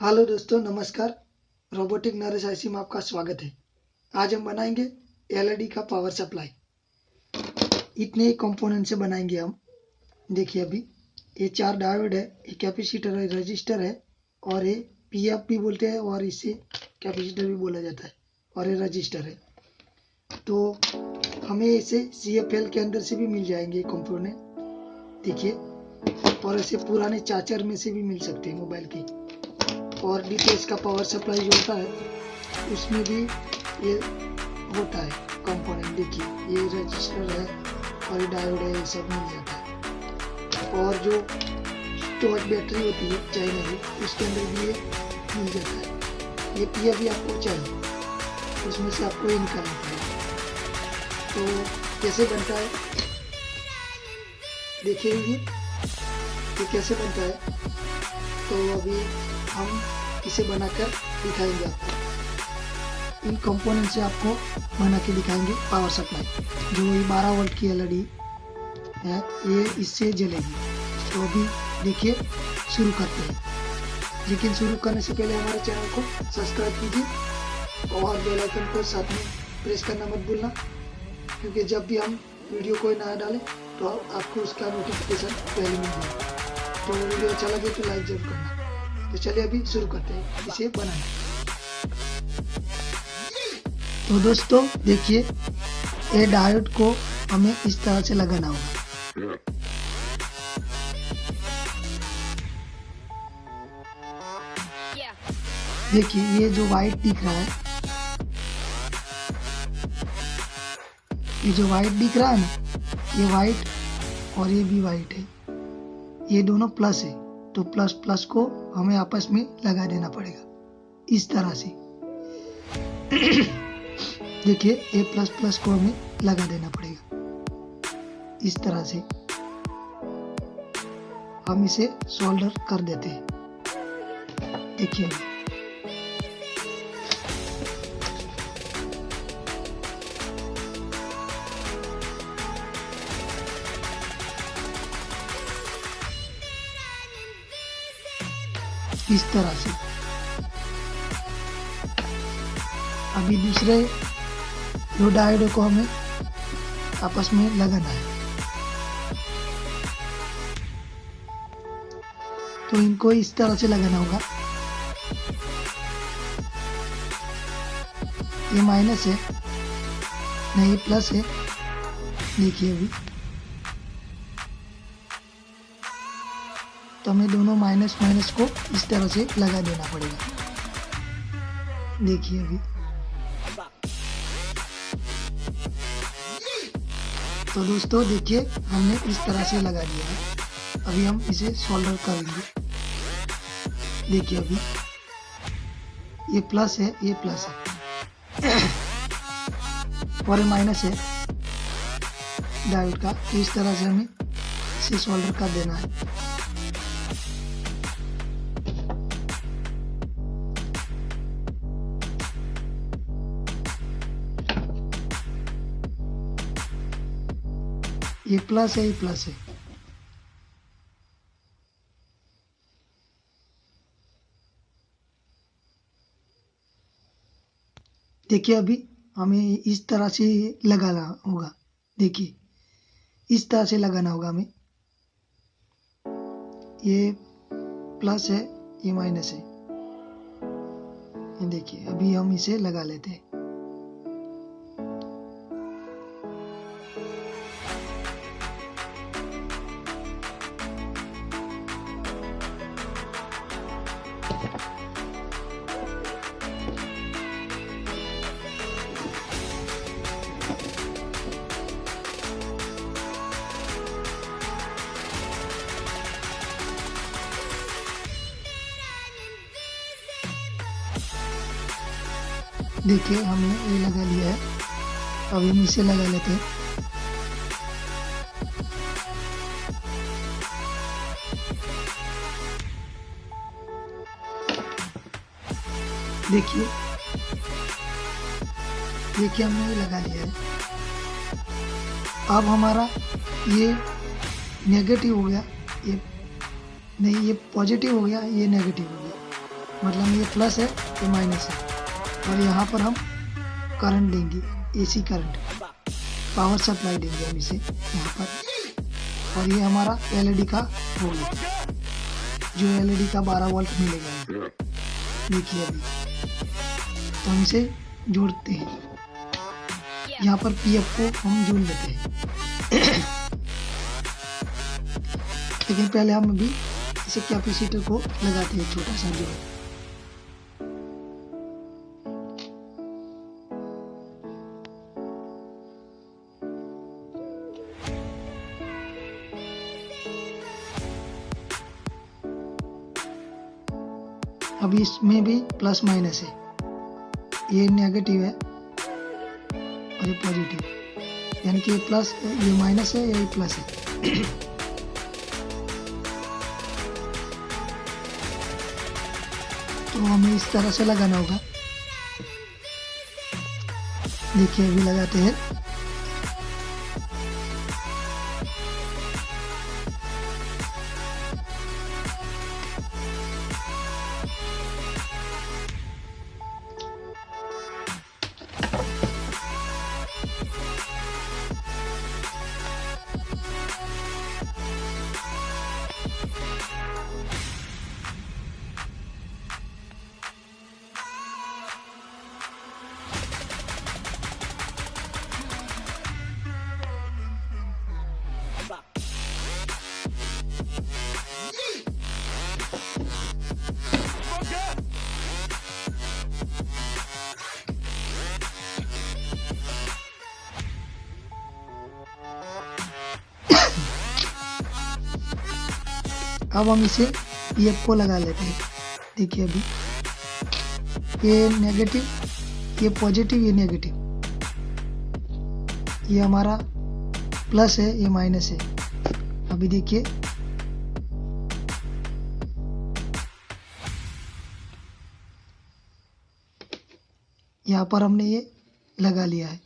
Hello दोस्तों, नमस्कार। Robotic Naresh IC में आपका स्वागत है। आज हम बनाएंगे एलईडी का पावर सप्लाई। इतने ही कंपोनेंट से बनाएंगे हम। देखिए, अभी ये 4 डायोड है, ये कैपेसिटर है, रजिस्टर है और ये पीएफ भी बोलते हैं और इसे कैपेसिटर भी बोला जाता है और ये रजिस्टर है। तो हमें इसे CFL के अंदर से भी मिल जाएंगे कंपोनेंट, देखिए, और ऐसे पुराने चार्जर में से भी मिल सकते हैं मोबाइल की। और डीटीएच का पावर सप्लाई जो होता है उसमें भी ये होता है कंपोनेंट। देखिए, ये रजिस्टर है और ये डायोड है, ये सब मिल जाता है। और जो स्टोरेज बैटरी होती है चाइना की, उसके अंदर भी ये मिल जाता है। ये पीएफ भी आपको चाहिए, उसमें से आपको ये निकालना पड़ेगा। तो कैसे बनता है देखिए, ये कैसे बनता है। तो अभी हम इसे बनाकर दिखाएंगे आपको। इन कंपोनेंट से आपको बना के दिखाएंगे पावर सप्लाई। जो ये 12 वोल्ट की एलईडी है, ये इससे जलेगी। तो अभी देखिए, शुरू करते हैं। लेकिन शुरू करने से पहले हमारे चैनल को सब्सक्राइब कीजिए और बेल आइकन को साथ में प्रेस करना मत भूलना, क्योंकि जब भी हम वीडियो कोई नया डालें तो आपको उसका नोटिफिकेशन पहले मिल जाएगा। तो वीडियो अच्छा लगे तो लाइक जरूर करना। तो चलिए अभी शुरू करते हैं इसे बनाना। तो दोस्तों देखिए, ये डायोड को हमें इस तरह से लगाना होगा। देखिए, ये जो वाइट दिख रहा है, ये जो वाइट दिख रहा है ना, ये वाइट और ये भी वाइट है। ये दोनों प्लस है, तो प्लस प्लस को हमें आपस में लगा देना पड़ेगा इस तरह से। देखिए, ये प्लस प्लस को हमें लगा देना पड़ेगा इस तरह से। हम इसे सोल्डर कर देते हैं। देखिए, इस तरह से। अभी दूसरे दो डायोड को हमें आपस में लगाना है। तो इनको इस तरह से लगाना होगा। ये माइनस है, नहीं ये प्लस है। देखिए, अभी तो हमें दोनों माइनस माइनस को इस तरह से लगा देना पड़ेगा। देखिए, अभी तो दोस्तों देखिए, हमने इस तरह से लगा दिया है। अभी हम इसे सोल्डर करेंगे। देखिए, अभी ये प्लस है, ये प्लस है और ये माइनस है डायोड का। तो इस तरह से हमें इसे सोल्डर कर देना है। ये प्लस है, ये प्लस है। देखिए, अभी हमें इस तरह से लगाना होगा। देखिए, इस तरह से लगाना होगा हमें। ये प्लस है, ये माइनस है। देखिए, अभी हम इसे लगा लेते हैं। देखिए, हमने ये लगा लिया है। अब हम इसे लगा लेते हैं। देखिए, हमने ये लगा लिया है। अब हमारा ये नेगेटिव हो गया, ये नहीं, ये पॉजिटिव हो गया, ये नेगेटिव हो गया। मतलब ये प्लस है, ये माइनस है। और यहाँ पर हम करंट देंगे, एसी करंट, पावर सप्लाई देंगे हम इसे यहाँ पर। और ये हमारा एलईडी का होगा, जो एलईडी का 12 वोल्ट मिलेगा। देखिए अभी तो हम इसे जोड़ते हैं। यहाँ पर पीएफ को हम जोड़ लेते हैं। लेकिन पहले हम अभी इसे कैपेसिटर को लगाते हैं, छोटा सा जो अभी इसमें भी प्लस माइनस है, ये नेगेटिव है और ये पॉजिटिव, यानी कि ये प्लस, ये माइनस है, ये प्लस है। तो हमें इस तरह से लगाना होगा। देखिए अभी लगाते हैं। अब हम इसे पीएफ को लगा लेते हैं। देखिए अभी ये नेगेटिव, ये पॉजिटिव, ये नेगेटिव, ये हमारा प्लस है, ये माइनस है। अभी देखिए यहाँ पर हमने ये लगा लिया है।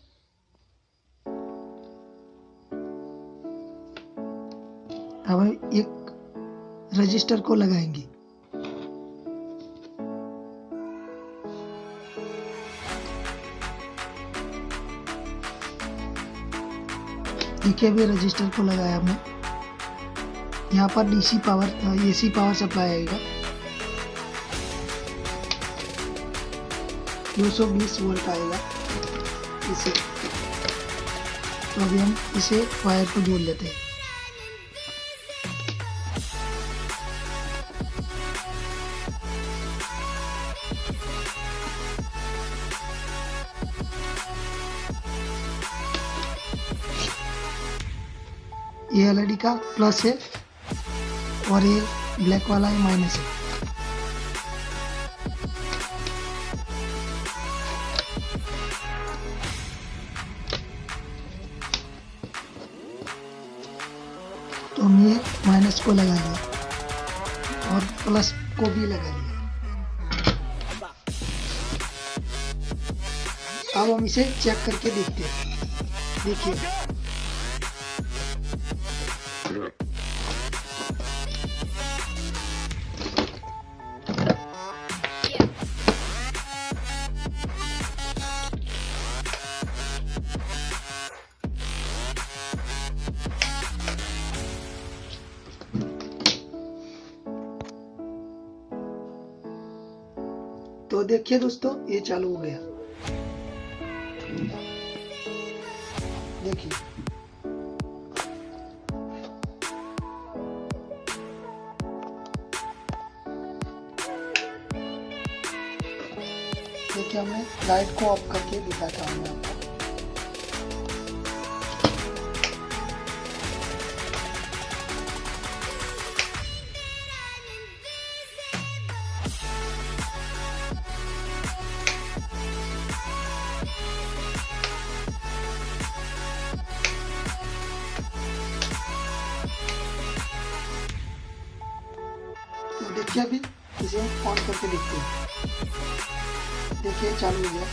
अब हम एक रजिस्टर को लगाएंगे। देखिए अभी रजिस्टर को लगाया हमने। यहाँ पर DC power, AC power supply आएगा, 220 वोल्ट आएगा इसे। तो अभी हम इसे वायर को जोड़ लेते हैं। ये एलईडी का प्लस है और ये ब्लैक वाला है माइनस है। तो हम ये माइनस को लगा लिया और प्लस को भी लगा लिया। अब हम इसे चेक करके देखते हैं। देखिए तो देखिए दोस्तों, ये चालू हो गया। देखिए देखिए हमने लाइट को ऑफ करके दिखाता हूँ मैं आपको। तो देखिए अभी इसे ऑन करके देखते हैं। देखिए चालू हो गया।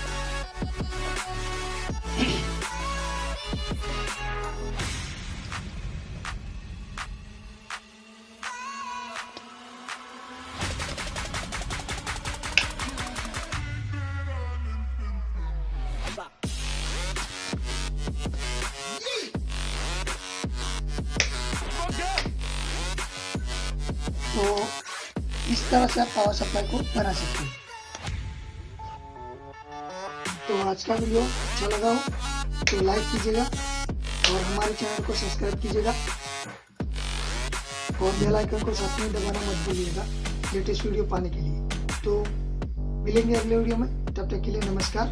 तो इस तरह से आप पावर सप्लाई को बना सकते हैं। तो आज का वीडियो अच्छा लगा हो तो लाइक कीजिएगा और हमारे चैनल को सब्सक्राइब कीजिएगा और बेल आइकन को साथ में दबाना मत भूलिएगा लेटेस्ट वीडियो पाने के लिए। तो मिलेंगे अगले वीडियो में, तब तक के लिए नमस्कार।